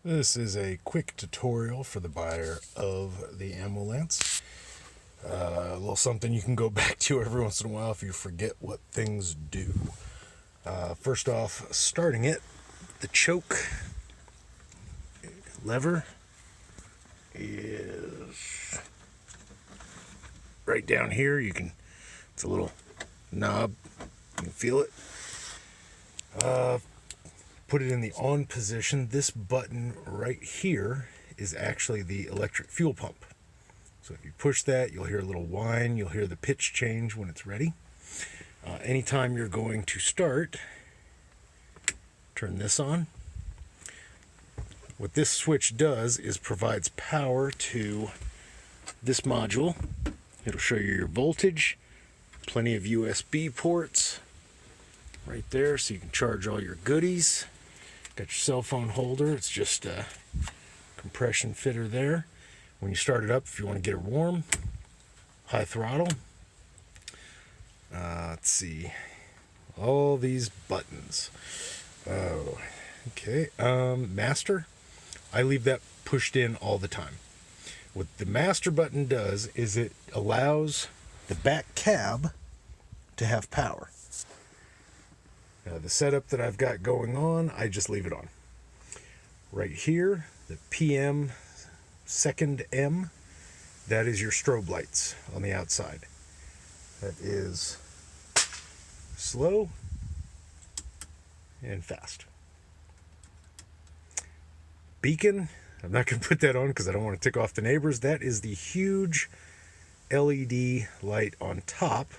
This is a quick tutorial for the buyer of the Ammolance. A little something you can go back to every once in a while if you forget what things do. First off, starting it, the choke lever is right down here. It's a little knob, you can feel it. Put it in the on position. This button right here is actually the electric fuel pump. So if you push that, you'll hear a little whine. You'll hear the pitch change when it's ready. Anytime you're going to start, turn this on. What this switch does is provides power to this module. It'll show you your voltage, plenty of USB ports right there so you can charge all your goodies. Got your cell phone holder. It's just a compression fitter there. When you start it up, if you want to get it warm, high throttle. Let's see. All these buttons. Oh, okay. Master. I leave that pushed in all the time. What the master button does is it allows the back cab to have power. Now, the setup that I've got going on, I just leave it on. Right here, the PM second M, that is your strobe lights on the outside. That is slow and fast. Beacon, I'm not going to put that on because I don't want to tick off the neighbors. That is the huge LED light on top,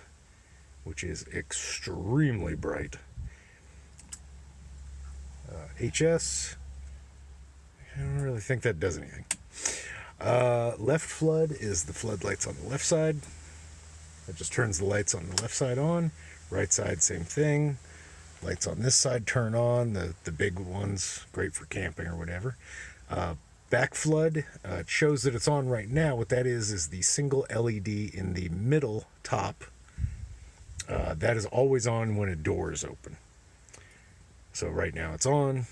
which is extremely bright. HS, I don't really think that does anything. Left flood is the floodlights on the left side. That just turns the lights on the left side on. Right side, same thing. Lights on this side turn on, the big ones, great for camping or whatever. Back flood, it shows that it's on right now. What that is the single LED in the middle top. That is always on when a door is open. So right now it's on.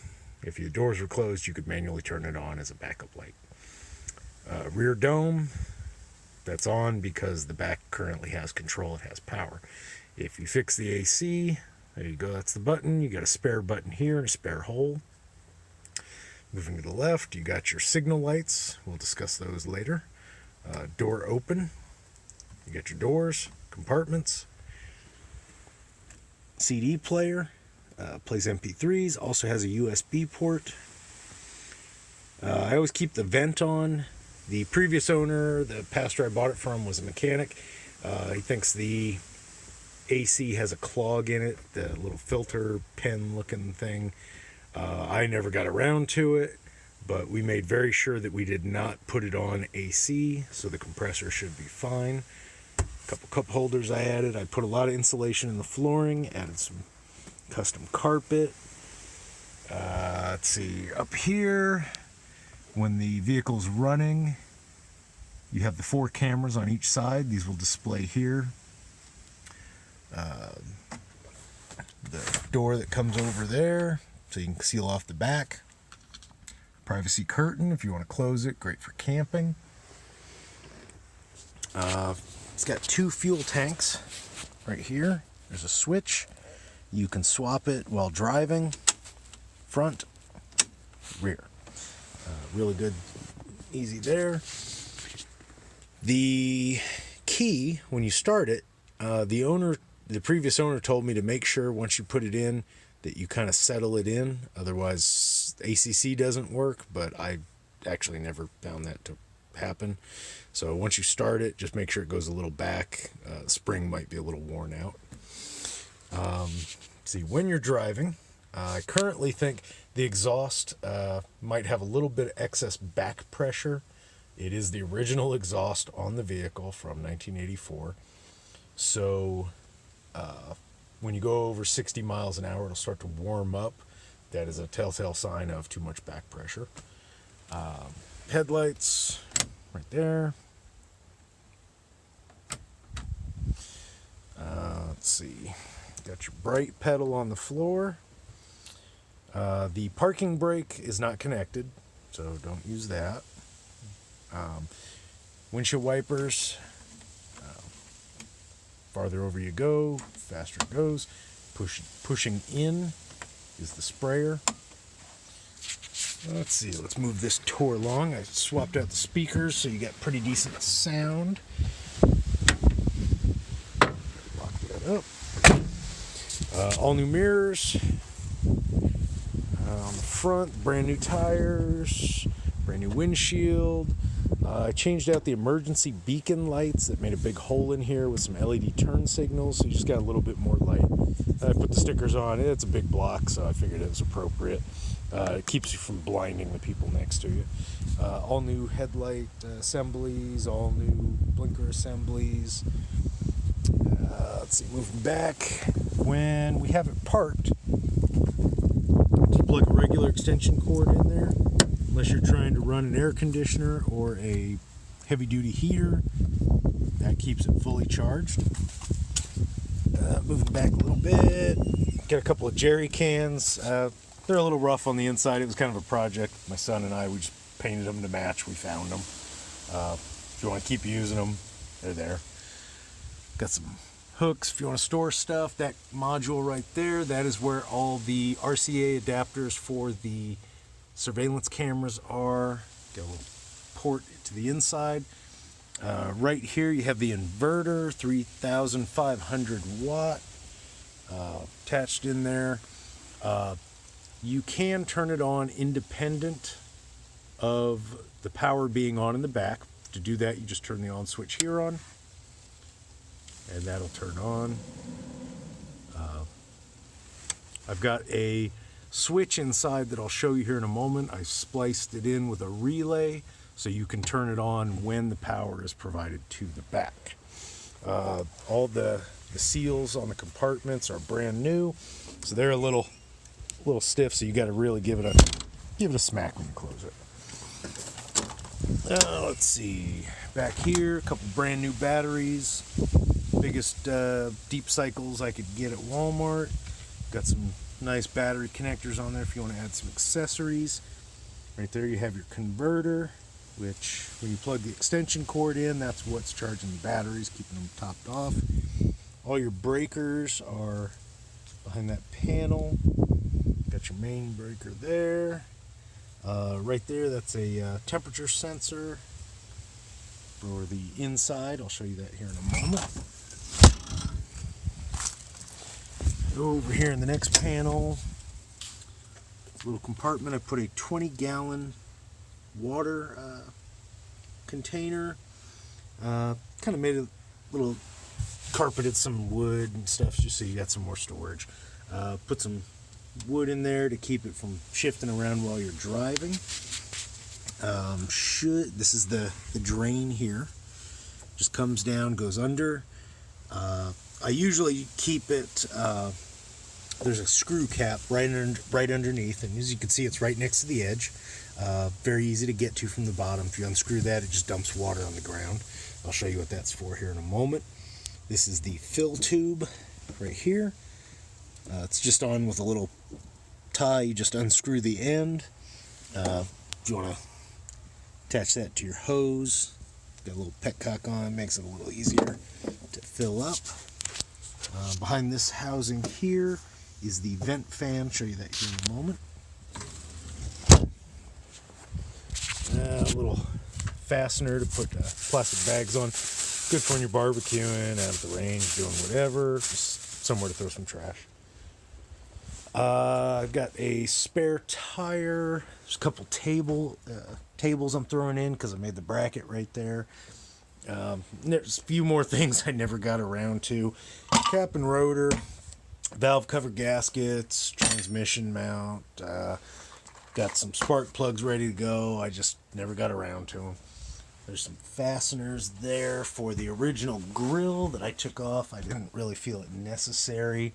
If your doors were closed, you could manually turn it on as a backup light. Rear dome, that's on because the back currently has control, it has power. If you fix the AC, there you go, that's the button. You got a spare button here and a spare hole. Moving to the left, you got your signal lights. We'll discuss those later. Door open, you got your doors, compartments. CD player. Plays MP3s, also has a USB port. I always keep the vent on. The previous owner, the pastor I bought it from, was a mechanic. He thinks the AC has a clog in it, the little filter pen looking thing. I never got around to it, but we made very sure that we did not put it on AC, so the compressor should be fine. A couple cup holders I added. I put a lot of insulation in the flooring, added some custom carpet. Let's see, up here, when the vehicle's running, you have the 4 cameras on each side. These will display here. The door that comes over there, so you can seal off the back. Privacy curtain, if you want to close it, great for camping. It's got 2 fuel tanks right here. There's a switch. You can swap it while driving, front, rear. Really good, easy there. The key, when you start it, the previous owner told me to make sure once you put it in that you kind of settle it in. Otherwise, ACC doesn't work, but I actually never found that to happen. So once you start it, just make sure it goes a little back. The spring might be a little worn out. See, when you're driving, I currently think the exhaust might have a little bit of excess back pressure. It is the original exhaust on the vehicle from 1984. So when you go over 60 miles an hour, it'll start to warm up. That is a telltale sign of too much back pressure. Headlights right there. Let's see. Got your brake pedal on the floor. The parking brake is not connected. so don't use that. Windshield wipers, farther over you go, faster it goes. Pushing in is the sprayer. Let's see, let's move this tour along. I swapped out the speakers so you got pretty decent sound. Lock that up. All new mirrors. On the front, brand new tires, brand new windshield. I changed out the emergency beacon lights that made a big hole in here with some LED turn signals, so you just got a little bit more light. I put the stickers on. It's a big block, so I figured it was appropriate. It keeps you from blinding the people next to you. All new headlight assemblies, all new blinker assemblies. Let's see, moving back. When we have it parked, just plug a regular extension cord in there, unless you're trying to run an air conditioner or a heavy-duty heater. That keeps it fully charged. Moving back a little bit, got a couple of jerry cans. They're a little rough on the inside. It was kind of a project. My son and I, we just painted them to match. We found them. If you want to keep using them, they're there. Got some hooks if you want to store stuff. That module right there, that is where all the RCA adapters for the surveillance cameras are. Got a little port to the inside. Right here you have the inverter, 3,500 watt, attached in there. You can turn it on independent of the power being on in the back. To do that, you just turn the on switch here on, and that'll turn on. I've got a switch inside that I'll show you here in a moment. I spliced it in with a relay so you can turn it on when the power is provided to the back. All the seals on the compartments are brand new, so they're a little stiff, so you got to really give it a smack when you close it. Let's see, back here, a couple brand new batteries, biggest deep cycles I could get at Walmart. Got some nice battery connectors on there if you want to add some accessories. Right there you have your converter, which when you plug the extension cord in, that's what's charging the batteries, keeping them topped off. All your breakers are behind that panel. Got your main breaker there. Right there, that's a temperature sensor for the inside. I'll show you that here in a moment. Over here in the next panel, little compartment, I put a 20-gallon water container. Kind of made a little, carpeted some wood and stuff just so you got some more storage. Put some wood in there to keep it from shifting around while you're driving. This is the drain here. Just comes down, goes under. I usually keep it, there's a screw cap right underneath, and as you can see, it's right next to the edge. Very easy to get to from the bottom. If you unscrew that, it just dumps water on the ground. I'll show you what that's for here in a moment. This is the fill tube right here. It's just on with a little tie. You just unscrew the end. If you want to attach that to your hose, got a little petcock on, makes it a little easier to fill up. Behind this housing here is the vent fan. Show you that here in a moment. A little fastener to put plastic bags on. Good for when you're barbecuing, out at the range, doing whatever. Just somewhere to throw some trash. I've got a spare tire. There's a couple tables I'm throwing in because I made the bracket right there. There's a few more things I never got around to. Cap and rotor, valve cover gaskets, transmission mount. Got some spark plugs ready to go. I just never got around to them. There's some fasteners there for the original grill that I took off. I didn't really feel it necessary.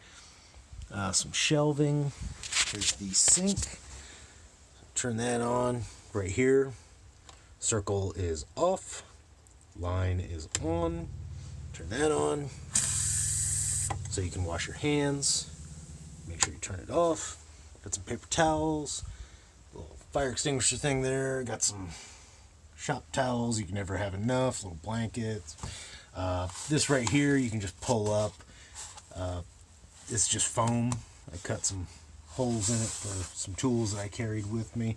Some shelving. Here's the sink. Turn that on right here. Circle is off. Line is on. Turn that on so you can wash your hands. Make sure you turn it off. Got some paper towels, a little fire extinguisher thing there. Got some shop towels. You can never have enough. Little blankets. This right here you can just pull up. It's just foam. I cut some holes in it for some tools that I carried with me.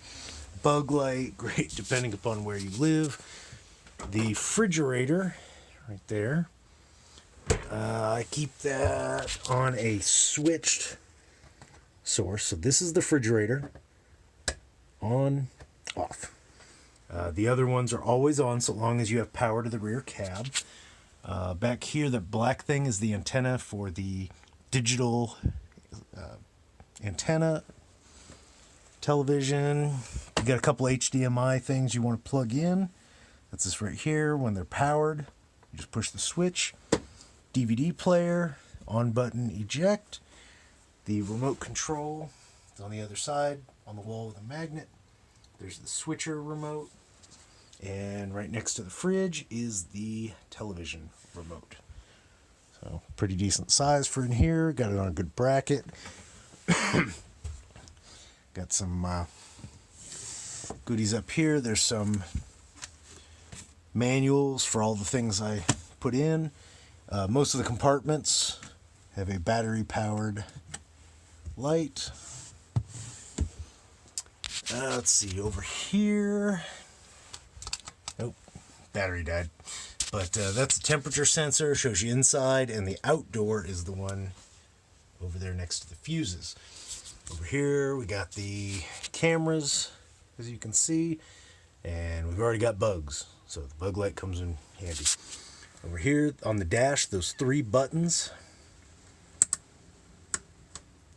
Bug light, great depending upon where you live. The refrigerator right there. I keep that on a switched source. So this is the refrigerator. On, off. The other ones are always on so long as you have power to the rear cab. Back here, the black thing is the antenna for the digital antenna television. You got a couple HDMI things you want to plug in. That's this right here. When they're powered, you just push the switch. DVD player, on button, eject. The remote control is on the other side, on the wall with a magnet. There's the switcher remote. And right next to the fridge is the television remote. So pretty decent size for in here. Got it on a good bracket. Got some goodies up here. There's some manuals for all the things I put in. Most of the compartments have a battery-powered light. Let's see, over here. Nope, battery died. But that's a temperature sensor, shows you inside, and the outdoor is the one over there next to the fuses. Over here, we got the cameras, as you can see, and we've already got bugs, so the bug light comes in handy. Over here on the dash, those 3 buttons.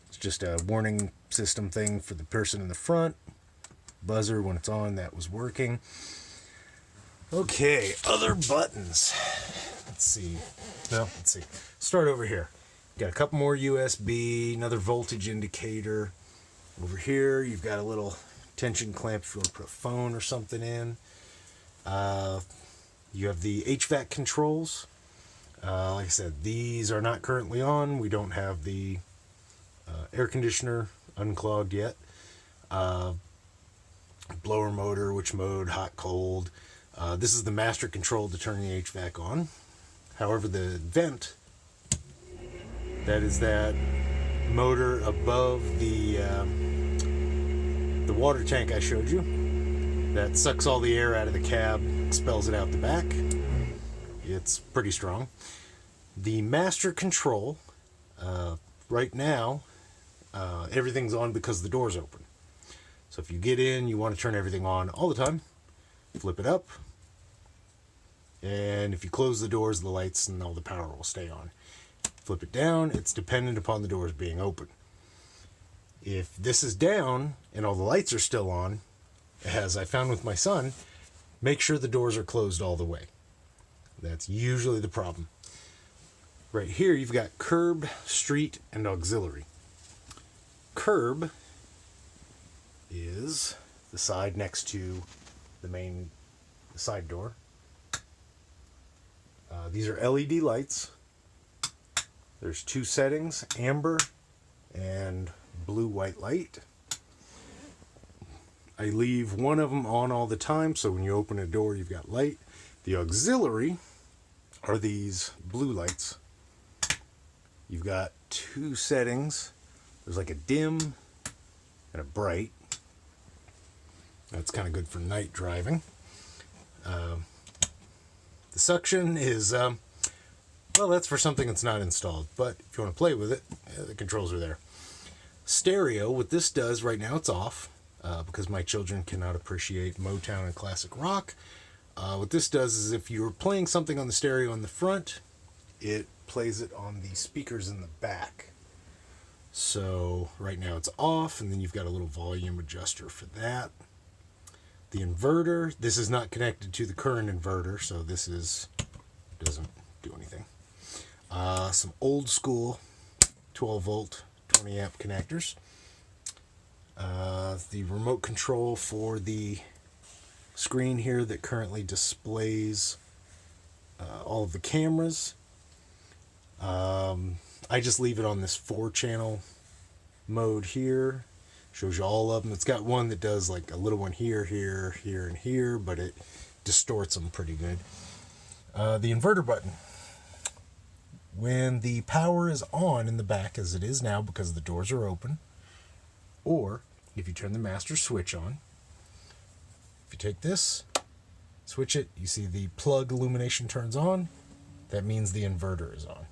It's just a warning system thing for the person in the front. Buzzer when it's on, that was working. Okay, other buttons. Let's see. Start over here. Got a couple more USB, another voltage indicator. Over here, you've got a little tension clamp if you want to put a phone or something in. You have the HVAC controls. Like I said, these are not currently on. We don't have the air conditioner unclogged yet. Blower motor, which mode, hot, cold. This is the master control to turn the HVAC on. However, the vent, that is that motor above the water tank I showed you, that sucks all the air out of the cab, expels it out the back. It's pretty strong. The master control, right now, everything's on because the door's open. So if you get in, you want to turn everything on all the time, flip it up, and if you close the doors, the lights and all the power will stay on. Flip it down, it's dependent upon the doors being open. If this is down and all the lights are still on, as I found with my son, make sure the doors are closed all the way. That's usually the problem. Right here, you've got curb, street, and auxiliary. Curb is the side next to the side door. These are LED lights. There's 2 settings, amber and blue-white light. I leave one of them on all the time, so when you open a door, you've got light. The auxiliary are these blue lights. You've got 2 settings. There's like a dim and a bright. That's kind of good for night driving. The suction is, well, that's for something that's not installed, but if you want to play with it, the controls are there. Stereo, what this does right now, it's off, because my children cannot appreciate Motown and classic rock. What this does is if you're playing something on the stereo in the front, it plays it on the speakers in the back. So right now it's off, and then you've got a little volume adjuster for that. The inverter, this is not connected to the current inverter, so this doesn't do anything. Some old school 12 volt 20 amp connectors. The remote control for the screen here that currently displays all of the cameras. I just leave it on this 4-channel mode here. Shows you all of them. It's got one that does like a little one here, here, here, and here, but it distorts them pretty good. The inverter button. When the power is on in the back, as it is now because the doors are open, or if you turn the master switch on, if you take this, switch it, you see the plug illumination turns on. That means the inverter is on.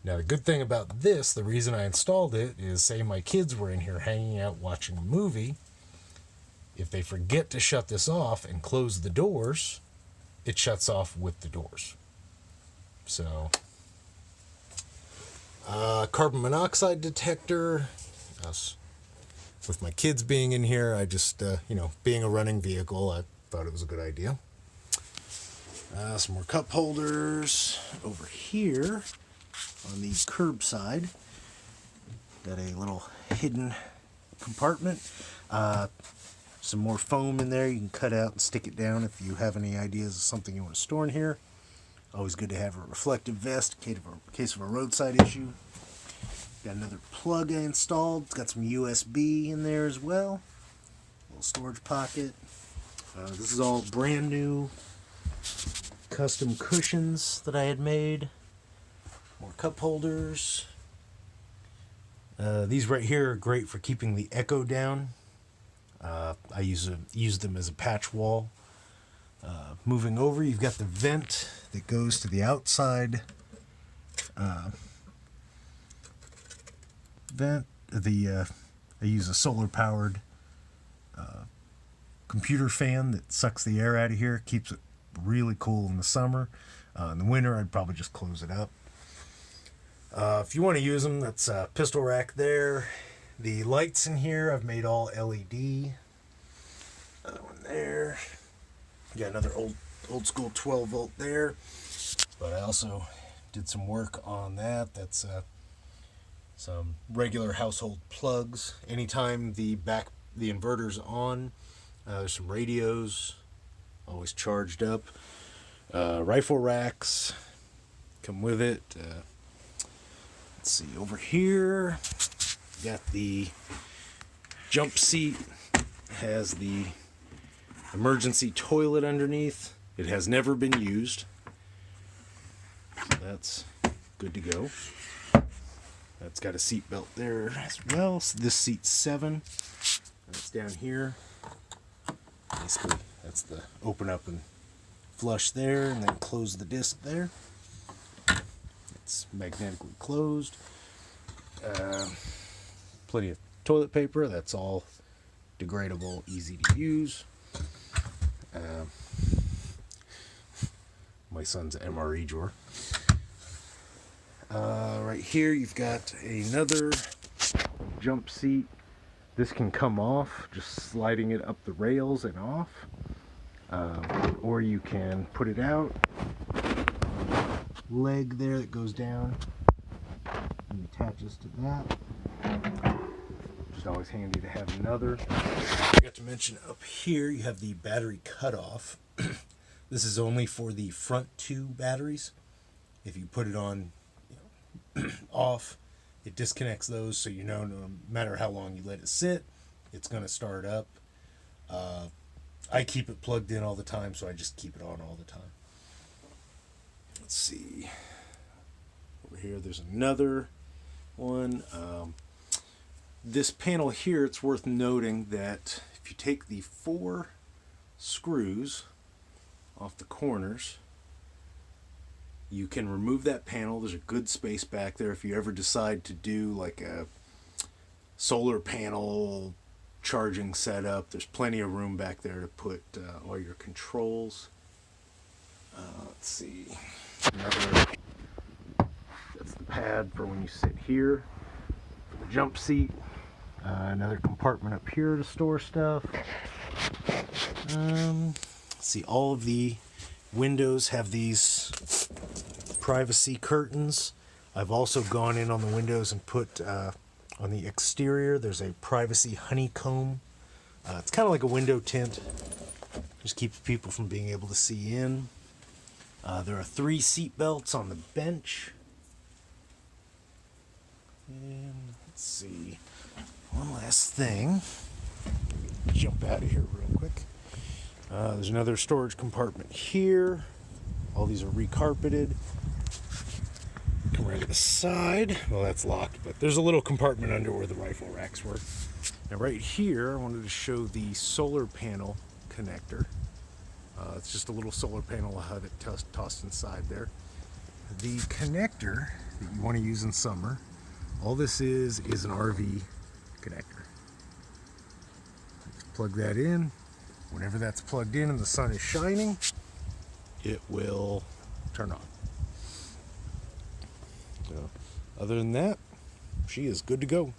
Now, the good thing about this, the reason I installed it, is say my kids were in here hanging out watching a movie. If they forget to shut this off and close the doors, it shuts off with the doors. So, carbon monoxide detector. With my kids being in here, I just, being a running vehicle, I thought it was a good idea. Some more cup holders over here on the curb side. Got a little hidden compartment. Some more foam in there you can cut out and stick it down if you have any ideas of something you want to store in here. Always good to have a reflective vest in case of a roadside issue. Got another plug I installed. It's got some USB in there as well. Little storage pocket. This is all brand new custom cushions that I had made. More cup holders. These right here are great for keeping the echo down. I use them as a patch wall. Moving over, you've got the vent that goes to the outside vent. I use a solar-powered computer fan that sucks the air out of here. Keeps it really cool in the summer. In the winter, I'd probably just close it up. If you want to use them, that's a pistol rack there. The lights in here, I've made all LED. Another one there. Got another old school 12 volt there. But I also did some work on that. That's some regular household plugs. Anytime the inverter's on, there's some radios, always charged up. Rifle racks come with it. Let's see, over here, got the jump seat. Has the emergency toilet underneath. It has never been used. So that's good to go. That's got a seat belt there as well. So this seat's 7. That's down here. Basically, that's the open up and flush there, and then close the disc there. It's magnetically closed. Plenty of toilet paper. That's all degradable, easy to use. My son's MRE drawer. Right here you've got another jump seat. This can come off, just sliding it up the rails and off. Or you can put it out. Leg there that goes down and attaches to that. Just always handy to have another. I forgot to mention up here you have the battery cutoff. This is only for the front 2 batteries. If you put it on off, it disconnects those, so no matter how long you let it sit, it's going to start up. I keep it plugged in all the time, so I just keep it on all the time. Let's see. Over here, there's another one. This panel here, it's worth noting that if you take the 4 screws off the corners, you can remove that panel. There's a good space back there if you ever decide to do like a solar panel charging setup. There's plenty of room back there to put all your controls. Let's see. That's the pad for when you sit here for the jump seat. Another compartment up here to store stuff. See, all of the windows have these privacy curtains. I've also gone in on the windows and put on the exterior, there's a privacy honeycomb. It's kind of like a window tint. Just keeps people from being able to see in. There are 3 seat belts on the bench. And Let's see. One last thing. Jump out of here real quick. There's another storage compartment here. All these are recarpeted. Come right to the side. Well, that's locked, but there's a little compartment under where the rifle racks were. Now right here, I wanted to show the solar panel connector. It's just a little solar panel. I'll have it tossed inside there. The connector that you want to use in summer, all this is an RV connector. Just plug that in. Whenever that's plugged in and the sun is shining, it will turn on. So, other than that, she is good to go.